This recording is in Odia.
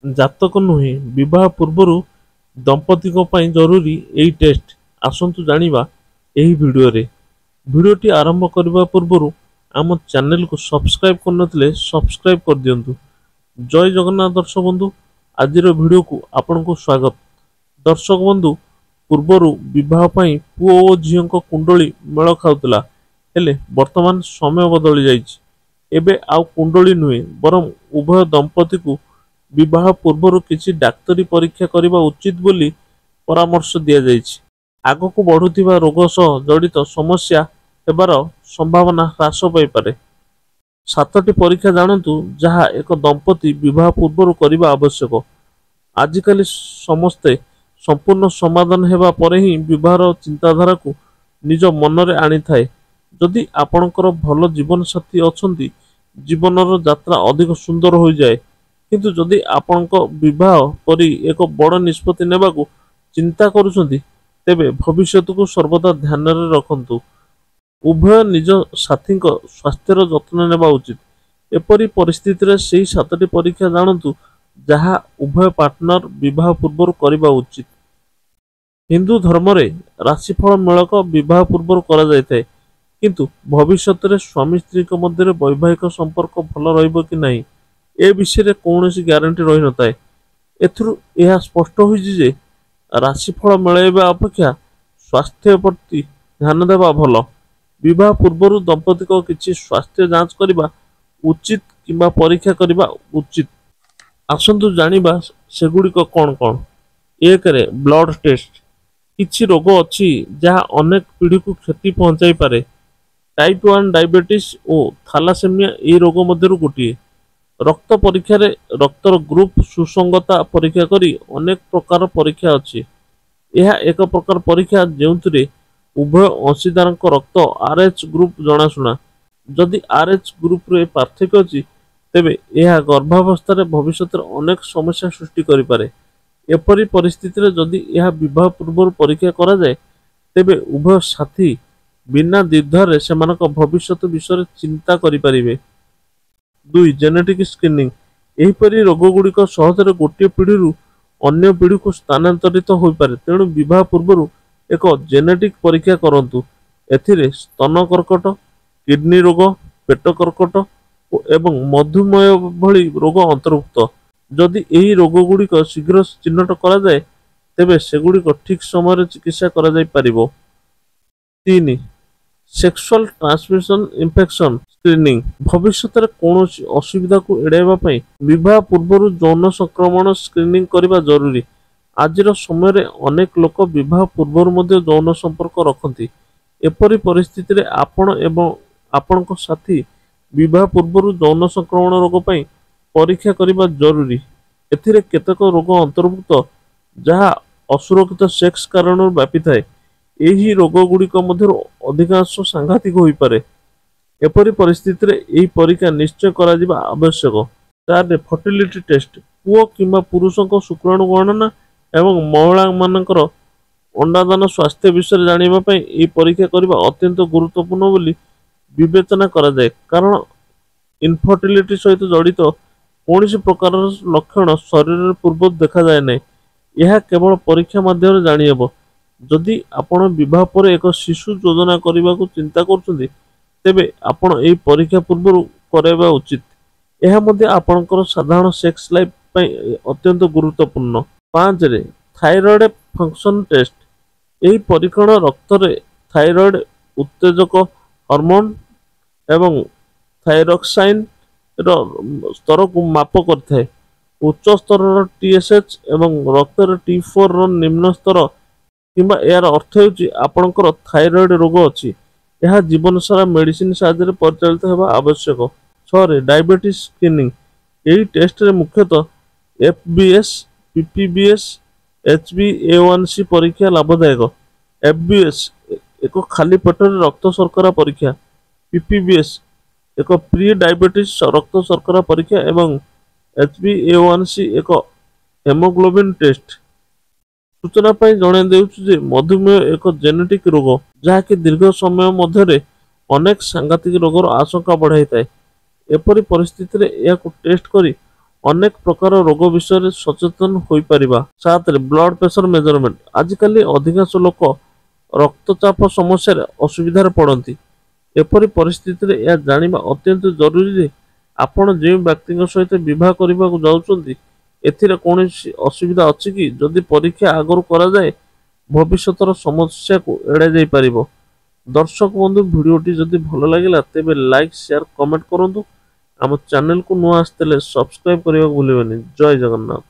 ଜାତକ ନୁହେଁ, ବିବାହ ପୂର୍ବରୁ ଦମ୍ପତିଙ୍କ ପାଇଁ ଜରୁରୀ ଏହି ଟେଷ୍ଟ। ଆସନ୍ତୁ ଜାଣିବା ଏହି ଭିଡ଼ିଓରେ। ଭିଡ଼ିଓଟି ଆରମ୍ଭ କରିବା ପୂର୍ବରୁ ଆମ ଚ୍ୟାନେଲକୁ ସବସ୍କ୍ରାଇବ୍ କରିନଥିଲେ ସବସ୍କ୍ରାଇବ୍ କରିଦିଅନ୍ତୁ। ଜୟ ଜଗନ୍ନାଥ ଦର୍ଶକ ବନ୍ଧୁ, ଆଜିର ଭିଡ଼ିଓକୁ ଆପଣଙ୍କୁ ସ୍ୱାଗତ। ଦର୍ଶକ ବନ୍ଧୁ, ପୂର୍ବରୁ ବିବାହ ପାଇଁ ପୁଅ ଓ ଝିଅଙ୍କ କୁଣ୍ଡଳୀ ମେଳ ଖାଉଥିଲା, ହେଲେ ବର୍ତ୍ତମାନ ସମୟ ବଦଳି ଯାଇଛି। ଏବେ ଆଉ କୁଣ୍ଡଳୀ ନୁହେଁ, ବରଂ ଉଭୟ ଦମ୍ପତିକୁ ବିବାହ ପୂର୍ବରୁ କିଛି ଡାକ୍ତରୀ ପରୀକ୍ଷା କରିବା ଉଚିତ ବୋଲି ପରାମର୍ଶ ଦିଆଯାଇଛି। ଆଗକୁ ବଢ଼ୁଥିବା ରୋଗ ସହ ଜଡ଼ିତ ସମସ୍ୟା ହେବାର ସମ୍ଭାବନା ହ୍ରାସ ପାଇପାରେ। 7ଟି ପରୀକ୍ଷା ଜାଣନ୍ତୁ ଯାହା ଏକ ଦମ୍ପତି ବିବାହ ପୂର୍ବରୁ କରିବା ଆବଶ୍ୟକ। ଆଜିକାଲି ସମସ୍ତେ ସମ୍ପୂର୍ଣ୍ଣ ସମାଧାନ ହେବା ପରେ ହିଁ ବିବାହର ଚିନ୍ତାଧାରାକୁ ନିଜ ମନରେ ଆଣିଥାଏ। ଯଦି ଆପଣଙ୍କର ଭଲ ଜୀବନସାଥୀ ଅଛନ୍ତି, ଜୀବନର ଯାତ୍ରା ଅଧିକ ସୁନ୍ଦର ହୋଇଯାଏ। କିନ୍ତୁ ଯଦି ଆପଣଙ୍କ ବିବାହ କରି ଏକ ବଡ଼ ନିଷ୍ପତ୍ତି ନେବାକୁ ଚିନ୍ତା କରୁଛନ୍ତି, ତେବେ ଭବିଷ୍ୟତକୁ ସର୍ବଦା ଧ୍ୟାନରେ ରଖନ୍ତୁ। ଉଭୟ ନିଜ ସାଥୀଙ୍କ ସ୍ୱାସ୍ଥ୍ୟର ଯତ୍ନ ନେବା ଉଚିତ। ଏପରି ପରିସ୍ଥିତିରେ ସେହି 7ଟି ପରୀକ୍ଷା ଜାଣନ୍ତୁ ଯାହା ଉଭୟ ପାର୍ଟନର ବିବାହ ପୂର୍ବରୁ କରିବା ଉଚିତ। ହିନ୍ଦୁ ଧର୍ମରେ ରାଶିଫଳ ମେଳକ ବିବାହ ପୂର୍ବରୁ କରାଯାଇଥାଏ, କିନ୍ତୁ ଭବିଷ୍ୟତରେ ସ୍ୱାମୀ ସ୍ତ୍ରୀଙ୍କ ମଧ୍ୟରେ ବୈବାହିକ ସମ୍ପର୍କ ଭଲ ରହିବ କି ନାହିଁ ଏ ବିଷୟରେ କୌଣସି ଗ୍ୟାରେଣ୍ଟି ରହିନଥାଏ। ଏଥିରୁ ଏହା ସ୍ପଷ୍ଟ ହୋଇଛି ଯେ ରାଶିଫଳ ମିଳାଇବା ଅପେକ୍ଷା ସ୍ୱାସ୍ଥ୍ୟ ପ୍ରତି ଧ୍ୟାନ ଦେବା ଭଲ। ବିବାହ ପୂର୍ବରୁ ଦମ୍ପତିଙ୍କ କିଛି ସ୍ୱାସ୍ଥ୍ୟ ଯାଞ୍ଚ କରିବା ଉଚିତ କିମ୍ବା ପରୀକ୍ଷା କରିବା ଉଚିତ। ଆସନ୍ତୁ ଜାଣିବା ସେଗୁଡ଼ିକ କ'ଣ କ'ଣ। 1ରେ ବ୍ଲଡ ଟେଷ୍ଟ। କିଛି ରୋଗ ଅଛି ଯାହା ଅନେକ ପିଢ଼ିକୁ କ୍ଷତି ପହଞ୍ଚାଇପାରେ। ଟାଇପ୍ 1 ଡାଇବେଟିସ୍ ଓ ଥାଲାସେମିଆ ଏହି ରୋଗ ମଧ୍ୟରୁ ଗୋଟିଏ। ରକ୍ତ ପରୀକ୍ଷାରେ ରକ୍ତର ଗ୍ରୁପ ସୁସଙ୍ଗତା ପରୀକ୍ଷା କରି ଅନେକ ପ୍ରକାର ପରୀକ୍ଷା ଅଛି। ଏହା ଏକ ପ୍ରକାର ପରୀକ୍ଷା ଯେଉଁଥିରେ ଉଭୟ ଅଂଶୀଦାରଙ୍କ ରକ୍ତ RH ଗ୍ରୁପ ଜଣାଶୁଣା। ଯଦି RH ଗ୍ରୁପରେ ପାର୍ଥକ୍ୟ ଅଛି, ତେବେ ଏହା ଗର୍ଭାବସ୍ଥାରେ ଭବିଷ୍ୟତରେ ଅନେକ ସମସ୍ୟା ସୃଷ୍ଟି କରିପାରେ। ଏପରି ପରିସ୍ଥିତିରେ ଯଦି ଏହା ବିବାହ ପୂର୍ବରୁ ପରୀକ୍ଷା କରାଯାଏ, ତେବେ ଉଭୟ ସାଥୀ ବିନା ଦ୍ୱିଧାରେ ସେମାନଙ୍କ ଭବିଷ୍ୟତ ବିଷୟରେ ଚିନ୍ତା କରିପାରିବେ। 2. Genetic screening. ଏହିପରି ରୋଗଗୁଡ଼ିକ ସହଜରେ ଗୋଟିଏ ପିଢ଼ିରୁ ଅନ୍ୟ ପିଢ଼ିକୁ ସ୍ଥାନାନ୍ତରିତ ହୋଇପାରେ, ତେଣୁ ବିବାହ ପୂର୍ବରୁ ଏକ ଜେନେଟିକ୍ ପରୀକ୍ଷା କରନ୍ତୁ। ଏଥିରେ ସ୍ତନ କର୍କଟ, କିଡ୍ନି ରୋଗ, ପେଟ କର୍କଟ ଏବଂ ମଧୁମେହ ଭଳି ରୋଗ ଅନ୍ତର୍ଭୁକ୍ତ। ଯଦି ଏହି ରୋଗଗୁଡ଼ିକ ଶୀଘ୍ର ଚିହ୍ନଟ କରାଯାଏ, ତେବେ ସେଗୁଡ଼ିକ ଠିକ୍ ସମୟରେ ଚିକିତ୍ସା କରାଯାଇପାରିବ। 3. Sexual transmission infection screening. ଭବିଷ୍ୟତରେ କୌଣସି ଅସୁବିଧାକୁ ଏଡ଼ାଇବା ପାଇଁ ବିବାହ ପୂର୍ବରୁ ଯୌନ ସଂକ୍ରମଣ ସ୍କ୍ରିନିଂ କରିବା ଜରୁରୀ। ଆଜିର ସମୟରେ ଅନେକ ଲୋକ ବିବାହ ପୂର୍ବରୁ ମଧ୍ୟ ଯୌନ ସମ୍ପର୍କ ରଖନ୍ତି। ଏପରି ପରିସ୍ଥିତିରେ ଆପଣ ଏବଂ ଆପଣଙ୍କ ସାଥୀ ବିବାହ ପୂର୍ବରୁ ଯୌନ ସଂକ୍ରମଣ ରୋଗ ପାଇଁ ପରୀକ୍ଷା କରିବା ଜରୁରୀ। ଏଥିରେ କେତେକ ରୋଗ ଅନ୍ତର୍ଭୁକ୍ତ ଯାହା ଅସୁରକ୍ଷିତ ସେକ୍ସ କାରଣରୁ ବ୍ୟାପିଥାଏ। ଏହି ରୋଗଗୁଡ଼ିକ ମଧ୍ୟରୁ ଅଧିକାଂଶ ସାଂଘାତିକ ହୋଇପାରେ। ଏପରି ପରିସ୍ଥିତିରେ ଏହି ପରୀକ୍ଷା ନିଶ୍ଚୟ କରାଯିବା ଆବଶ୍ୟକ। 4. Fertility test. ପୁଅ କିମ୍ବା ପୁରୁଷଙ୍କ ଶୁକ୍ରାଣୁ ଗଣନା ଏବଂ ମହିଳାମାନଙ୍କର ଅଣ୍ଡାଦାନ ସ୍ୱାସ୍ଥ୍ୟ ବିଷୟରେ ଜାଣିବା ପାଇଁ ଏହି ପରୀକ୍ଷା କରିବା ଅତ୍ୟନ୍ତ ଗୁରୁତ୍ୱପୂର୍ଣ୍ଣ ବୋଲି ବିବେଚନା କରାଯାଏ, କାରଣ ଇନଫର୍ଟିଲିଟି ସହିତ ଜଡ଼ିତ କୌଣସି ପ୍ରକାରର ଲକ୍ଷଣ ଶରୀରରେ ପୂର୍ବରୁ ଦେଖାଯାଏ ନାହିଁ। ଏହା କେବଳ ପରୀକ୍ଷା ମାଧ୍ୟମରେ ଜାଣିହେବ। ଯଦି ଆପଣ ବିବାହ ପରେ ଏକ ଶିଶୁ ଯୋଜନା କରିବାକୁ ଚିନ୍ତା କରୁଛନ୍ତି, ତେବେ ଆପଣ ଏହି ପରୀକ୍ଷା ପୂର୍ବରୁ କରାଇବା ଉଚିତ। ଏହା ମଧ୍ୟ ଆପଣଙ୍କର ସାଧାରଣ ସେକ୍ସ ଲାଇଫ୍ ପାଇଁ ଅତ୍ୟନ୍ତ ଗୁରୁତ୍ୱପୂର୍ଣ୍ଣ। 5ରେ ଥାଇରଏଡ୍ ଫଙ୍କସନ ଟେଷ୍ଟ। ଏହି ପରୀକ୍ଷଣ ରକ୍ତରେ ଥାଇରଏଡ୍ ଉତ୍ତେଜକ ହର୍ମୋନ୍ ଏବଂ ଥାଇରକ୍ସାଇନ୍ର ସ୍ତରକୁ ମାପ କରିଥାଏ। ଉଚ୍ଚ ସ୍ତରର TSH ଏବଂ ରକ୍ତରେ T4 ର ନିମ୍ନ ସ୍ତର କିମ୍ବା ଏହାର ଅର୍ଥ ହେଉଛି ଆପଣଙ୍କର ଥାଇରଏଡ୍ ରୋଗ ଅଛି। ଏହା ଜୀବନସାରା ମେଡିସିନ ସାହାଯ୍ୟରେ ପରିଚାଳିତ ହେବା ଆବଶ୍ୟକ। 6ରେ ଡାଇବେଟିସ୍ ସ୍କ୍ରିନିଂ। ଏହି ଟେଷ୍ଟରେ ମୁଖ୍ୟତଃ FBS, PPBS, HbA1c ପରୀକ୍ଷା ଲାଭଦାୟକ। FBS ଏକ ଖାଲି ପେଟରେ ରକ୍ତ ଶର୍କରା ପରୀକ୍ଷା। PPBS ଏକ ପ୍ରି ଡାଇବେଟିସ୍ ରକ୍ତ ଶର୍କରା ପରୀକ୍ଷା ଏବଂ HbA1c ଏକ ହେମୋଗ୍ଲୋବିନ୍ ଟେଷ୍ଟ। ସୂଚନା ପାଇଁ ଜଣାଇ ଦେଉଛି ଯେ ମଧୁମେହ ଏକ ଜେନେଟିକ୍ ରୋଗ ଯାହାକି ଦୀର୍ଘ ସମୟ ମଧ୍ୟରେ ଅନେକ ସାଂଘାତିକ ରୋଗର ଆଶଙ୍କା ବଢ଼ାଇଥାଏ। ଏପରି ପରିସ୍ଥିତିରେ ଏହାକୁ ଟେଷ୍ଟ କରି ଅନେକ ପ୍ରକାର ରୋଗ ବିଷୟରେ ସଚେତନ ହୋଇପାରିବା। 7 ବ୍ଲଡ ପ୍ରେସର ମେଜରମେଣ୍ଟ। ଆଜିକାଲି ଅଧିକାଂଶ ଲୋକ ରକ୍ତଚାପ ସମସ୍ୟାରେ ଅସୁବିଧାରେ ପଡ଼ନ୍ତି। ଏପରି ପରିସ୍ଥିତିରେ ଏହା ଜାଣିବା ଅତ୍ୟନ୍ତ ଜରୁରୀ ଯେ ଆପଣ ଯେଉଁ ବ୍ୟକ୍ତିଙ୍କ ସହିତ ବିବାହ କରିବାକୁ ଯାଉଛନ୍ତି ଏଥିରେ କୌଣସି ଅସୁବିଧା ଅଛି କି? ଯଦି ପରୀକ୍ଷା ଆଗରୁ କରାଯାଏ ଭବିଷ୍ୟତର ସମସ୍ୟାକୁ ଏଡ଼ାଇ ଯାଇପାରିବ। ଦର୍ଶକ ବନ୍ଧୁ, ଭିଡ଼ିଓଟି ଯଦି ଭଲ ଲାଗିଲା ତେବେ ଲାଇକ୍, ସେୟାର, କମେଣ୍ଟ କରନ୍ତୁ। ଆମ ଚ୍ୟାନେଲକୁ ନୂଆ ଆସିଥିଲେ ସବସ୍କ୍ରାଇବ କରିବାକୁ ଭୁଲିବେନି। ଜୟ ଜଗନ୍ନାଥ।